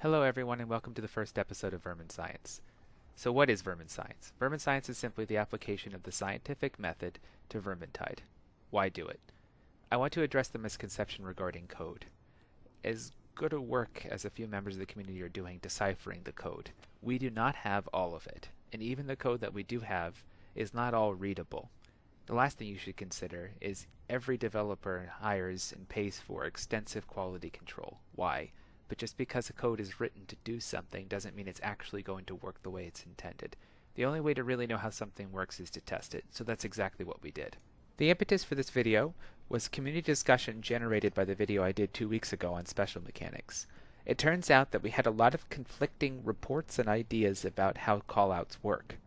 Hello everyone and welcome to the first episode of VerminScience. So what is VerminScience? VerminScience is simply the application of the scientific method to vermintide. Why do it? I want to address the misconception regarding code. As good a work as a few members of the community are doing deciphering the code, we do not have all of it, and even the code that we do have is not all readable. The last thing you should consider is every developer hires and pays for extensive quality control. Why? But just because a code is written to do something doesn't mean it's actually going to work the way it's intended. The only way to really know how something works is to test it, so that's exactly what we did. The impetus for this video was community discussion generated by the video I did 2 weeks ago on special mechanics. It turns out that we had a lot of conflicting reports and ideas about how callouts work.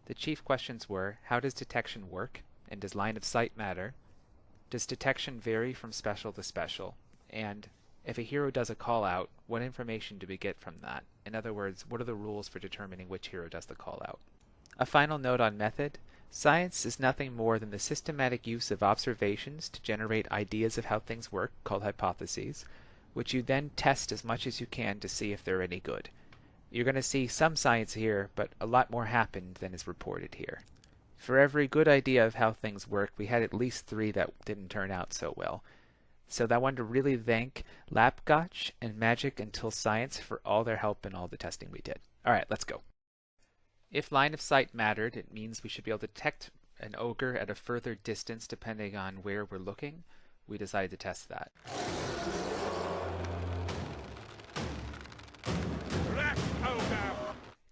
The chief questions were, how does detection work, and does line of sight matter? Does detection vary from special to special? And if a hero does a call out, what information do we get from that? In other words, what are the rules for determining which hero does the call out? A final note on method. Science is nothing more than the systematic use of observations to generate ideas of how things work, called hypotheses, which you then test as much as you can to see if they're any good. You're going to see some science here, but a lot more happened than is reported here. For every good idea of how things work, we had at least 3 that didn't turn out so well. So I wanted to really thank Lapgotch and Magic Until Science for all their help and all the testing we did. Alright, let's go. If line of sight mattered, it means we should be able to detect an ogre at a further distance depending on where we're looking. We decided to test that.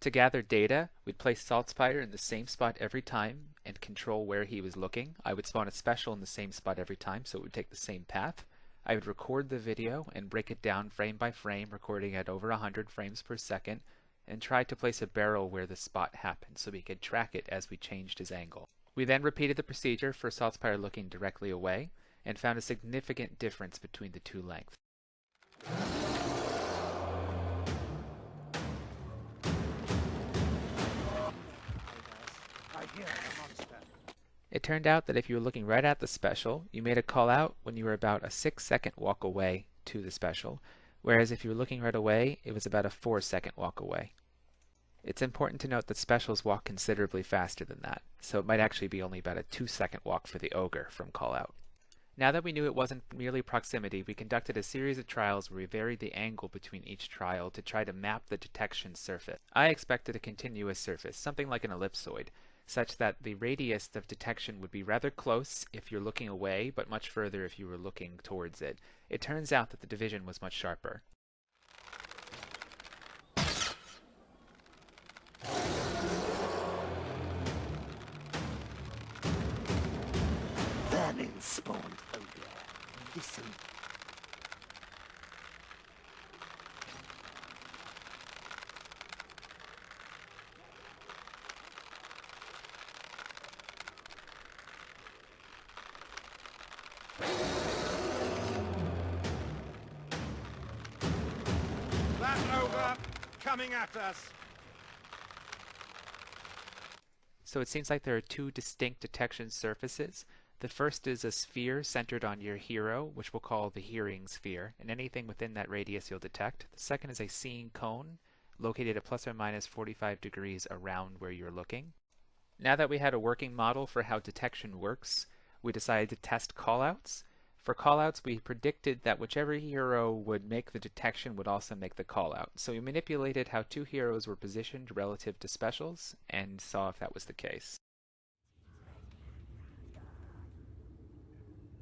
To gather data, we'd place Saltspider in the same spot every time and control where he was looking. I would spawn a special in the same spot every time, so it would take the same path. I would record the video and break it down frame by frame, recording at over 100 frames per second, and try to place a barrel where the spot happened so we could track it as we changed his angle. We then repeated the procedure for Saltspider looking directly away, and found a significant difference between the 2 lengths. It turned out that if you were looking right at the special, you made a call out when you were about a 6-second walk away to the special, whereas if you were looking right away, it was about a 4-second walk away. It's important to note that specials walk considerably faster than that, so it might actually be only about a 2-second walk for the ogre from call out. Now that we knew it wasn't merely proximity, we conducted a series of trials where we varied the angle between each trial to try to map the detection surface. I expected a continuous surface, something like an ellipsoid, such that the radius of detection would be rather close if you're looking away, but much further if you were looking towards it. It turns out that the division was much sharper. Vermin spawned Ogre. Listen. That Ogre coming at us. So it seems like there are 2 distinct detection surfaces. The first is a sphere centered on your hero, which we'll call the hearing sphere, and anything within that radius you'll detect. The second is a seeing cone, located at plus or minus 45 degrees around where you're looking. Now that we had a working model for how detection works, we decided to test callouts. For callouts, we predicted that whichever hero would make the detection would also make the callout. So we manipulated how 2 heroes were positioned relative to specials and saw if that was the case.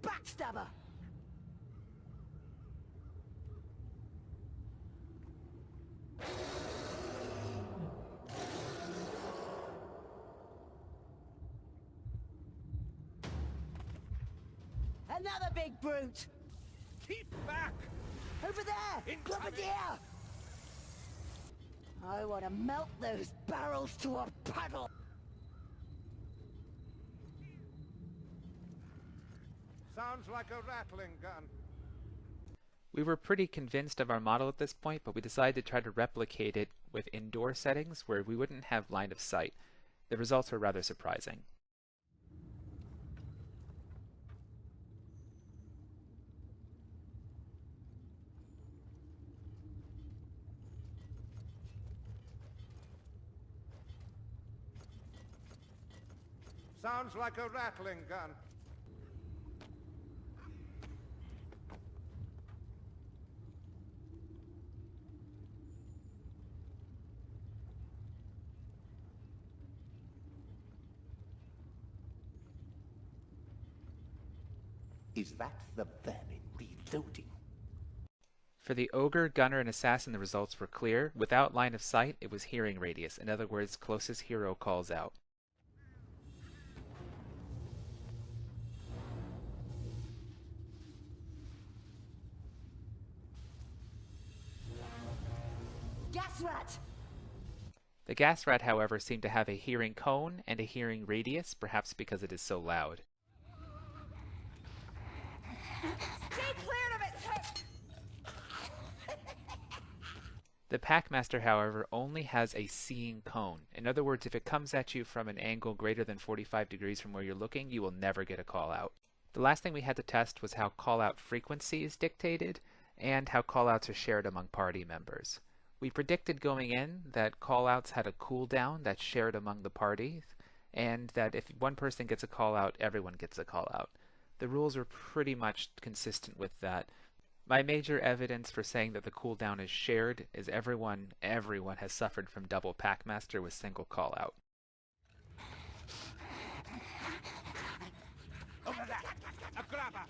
Backstabber! Another big brute! Keep back! Over there! Globadier! I want to melt those barrels to a puddle! Sounds like a rattling gun. We were pretty convinced of our model at this point, but we decided to try to replicate it with indoor settings where we wouldn't have line of sight. The results were rather surprising. Sounds like a rattling gun. Is that the vermin reloading? For the Ogre, Gunner, and Assassin, the results were clear. Without line of sight, it was hearing radius. In other words, closest hero calls out. Gas rat! The gas rat, however, seemed to have a hearing cone and a hearing radius, perhaps because it is so loud. Stay clear of it! The Packmaster, however, only has a seeing cone. In other words, if it comes at you from an angle greater than 45 degrees from where you're looking, you will never get a call out. The last thing we had to test was how call out frequency is dictated and how call outs are shared among party members. We predicted going in that call outs had a cooldown that's shared among the party, and that if one person gets a call out, everyone gets a call out. The rules are pretty much consistent with that. My major evidence for saying that the cooldown is shared is everyone has suffered from double Packmaster with single call out. Over there! A grabber!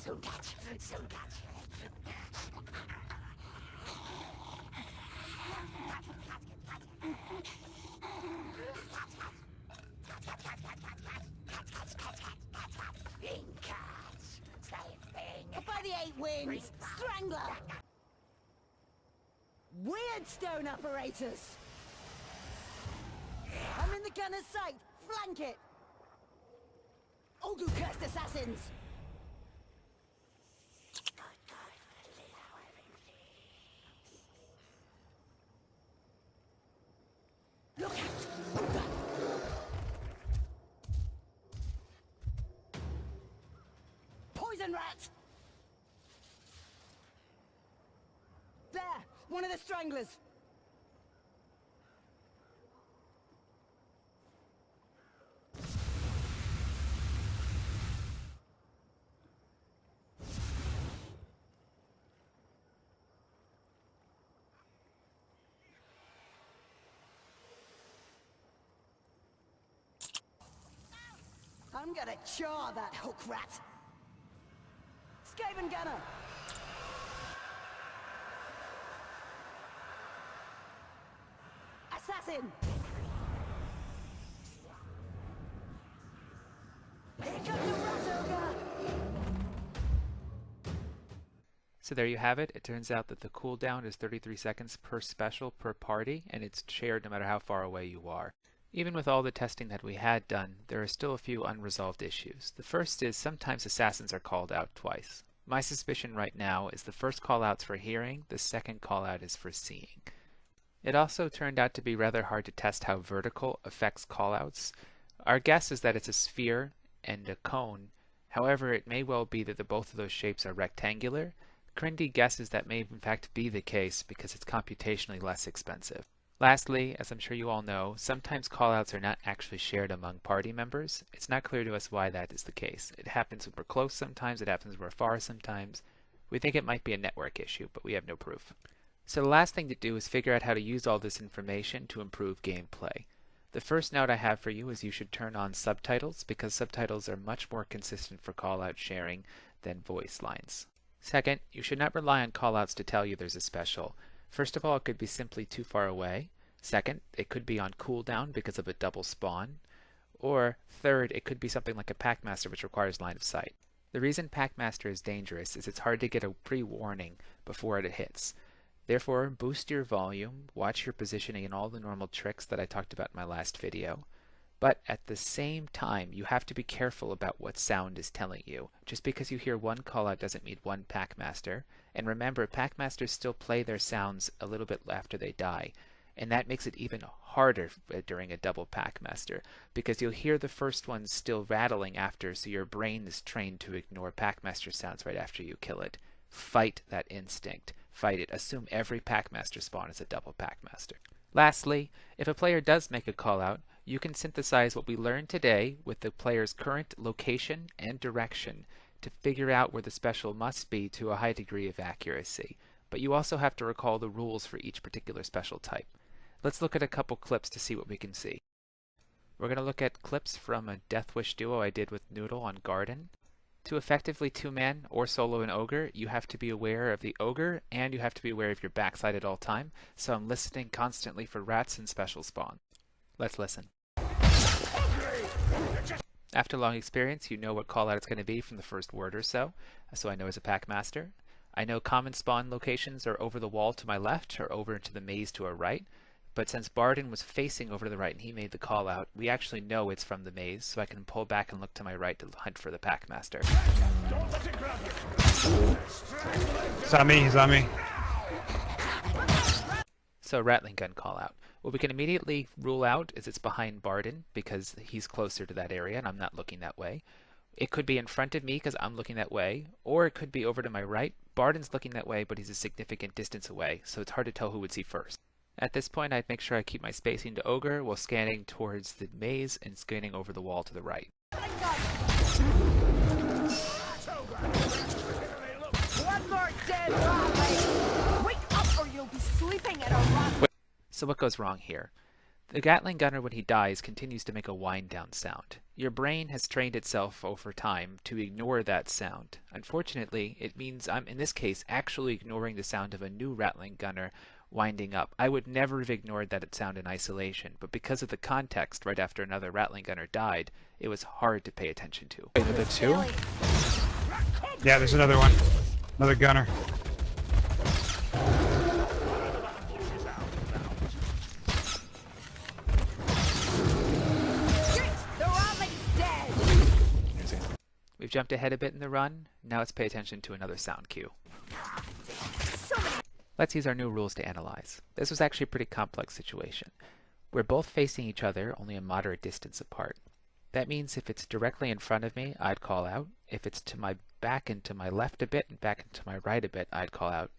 Soon catch! Soon catch! By the 8 wings! Strangler! Weird stone operators! I'm in the gunner's sight! Flank it! Ogre cursed assassins! Look out! Ogre! Poison rat! There! One of the stranglers! I'm gonna char that hook rat! Skaven gunner! Assassin! Here comes the rat ogre! So there you have it. It turns out that the cooldown is 33 seconds per special per party, and it's shared no matter how far away you are. Even with all the testing that we had done, there are still a few unresolved issues. The first is sometimes assassins are called out twice. My suspicion right now is the first call out's for hearing, the second call out is for seeing. It also turned out to be rather hard to test how vertical affects callouts. Our guess is that it's a sphere and a cone. However, it may well be that both of those shapes are rectangular. Crindy guesses that may in fact be the case because it's computationally less expensive. Lastly, as I'm sure you all know, sometimes callouts are not actually shared among party members. It's not clear to us why that is the case. It happens when we're close sometimes, it happens when we're far sometimes. We think it might be a network issue, but we have no proof. So the last thing to do is figure out how to use all this information to improve gameplay. The first note I have for you is you should turn on subtitles because subtitles are much more consistent for callout sharing than voice lines. Second, you should not rely on callouts to tell you there's a special. First of all, it could be simply too far away. Second, it could be on cooldown because of a double spawn. Or third, it could be something like a Packmaster which requires line of sight. The reason Packmaster is dangerous is it's hard to get a pre-warning before it hits. Therefore, boost your volume, watch your positioning and all the normal tricks that I talked about in my last video. But at the same time, you have to be careful about what sound is telling you. Just because you hear one callout doesn't mean one Packmaster. And remember, Packmasters still play their sounds a little bit after they die. and that makes it even harder during a double Packmaster, because you'll hear the first one still rattling after, so your brain is trained to ignore Packmaster sounds right after you kill it. Fight that instinct. Fight it. Assume every Packmaster spawn is a double Packmaster. Lastly, if a player does make a callout, you can synthesize what we learned today with the player's current location and direction to figure out where the special must be to a high degree of accuracy. But you also have to recall the rules for each particular special type. Let's look at a couple clips to see what we can see. We're going to look at clips from a Death Wish duo I did with Noodle on Garden. To effectively two-man or solo an Ogre, you have to be aware of the Ogre and you have to be aware of your backside at all time, so I'm listening constantly for rats and special spawn. Let's listen. After long experience, you know what callout it's going to be from the first word or so I know as a Packmaster. I know common spawn locations are over the wall to my left or over into the maze to our right, but since Barden was facing over to the right and he made the call out, we actually know it's from the maze, so I can pull back and look to my right to hunt for the Packmaster. He's on me, he's on me. So Rattling Gun call out. What we can immediately rule out is it's behind Barden because he's closer to that area and I'm not looking that way. It could be in front of me because I'm looking that way, or it could be over to my right. Barden's looking that way, but he's a significant distance away, so it's hard to tell who would see first. At this point, I'd make sure I keep my spacing to Ogre while scanning towards the maze and scanning over the wall to the right. One more dead rock. Wake up or you'll be sleeping in a rock. So what goes wrong here? The Gatling Gunner, when he dies, continues to make a wind-down sound. Your brain has trained itself over time to ignore that sound. Unfortunately, it means I'm, in this case, actually ignoring the sound of a new Rattling Gunner winding up. I would never have ignored that sound in isolation, but because of the context right after another Rattling Gunner died, it was hard to pay attention to. Wait, are there two? Yeah, there's another one. Another gunner. We've jumped ahead a bit in the run. Now let's pay attention to another sound cue. Let's use our new rules to analyze. This was actually a pretty complex situation. We're both facing each other only a moderate distance apart. That means if it's directly in front of me, I'd call out. If it's to my back and to my left a bit and back and to my right a bit, I'd call out.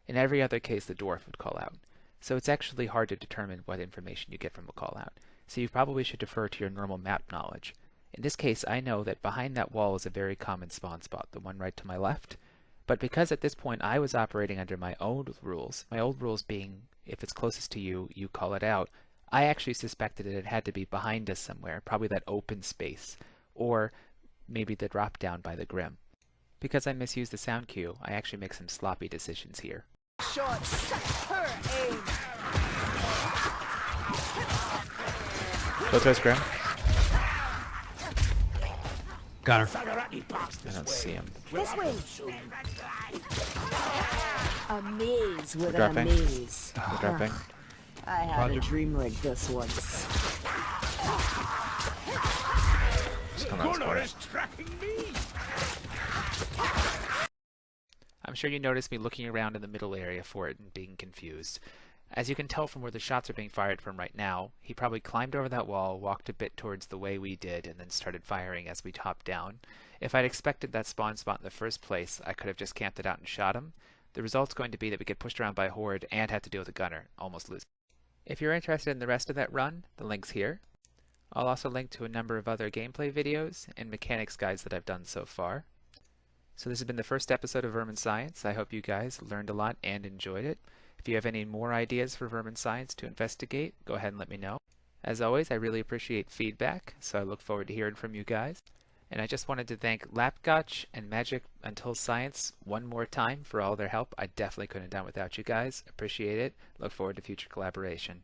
In every other case, the dwarf would call out. So it's actually hard to determine what information you get from a call out. So you probably should defer to your normal map knowledge. In this case, I know that behind that wall is a very common spawn spot, the one right to my left. But because at this point I was operating under my old rules being if it's closest to you, you call it out, I actually suspected that it had to be behind us somewhere, probably that open space, or maybe the drop down by the Grim. Because I misused the sound cue, I actually make some sloppy decisions here. Short, her aim. Go towards Grim. Gunner. I don't see him. This way. A maze within a Dropping. maze. We're dropping. I had a dream like this once. Just come on, Gunner is tracking me! I'm sure you noticed me looking around in the middle area for it and being confused. As you can tell from where the shots are being fired from right now, he probably climbed over that wall, walked a bit towards the way we did, and then started firing as we hopped down. If I'd expected that spawn spot in the first place, I could have just camped it out and shot him. The result's going to be that we get pushed around by a horde and have to deal with a gunner, almost losing. If you're interested in the rest of that run, the link's here. I'll also link to a number of other gameplay videos and mechanics guides that I've done so far. So this has been the first episode of VerminScience. I hope you guys learned a lot and enjoyed it. If you have any more ideas for VerminScience to investigate, go ahead and let me know. As always, I really appreciate feedback, so I look forward to hearing from you guys. And I just wanted to thank Lapgotch and Magic Until Science one more time for all their help. I definitely couldn't have done without you guys. Appreciate it. Look forward to future collaboration.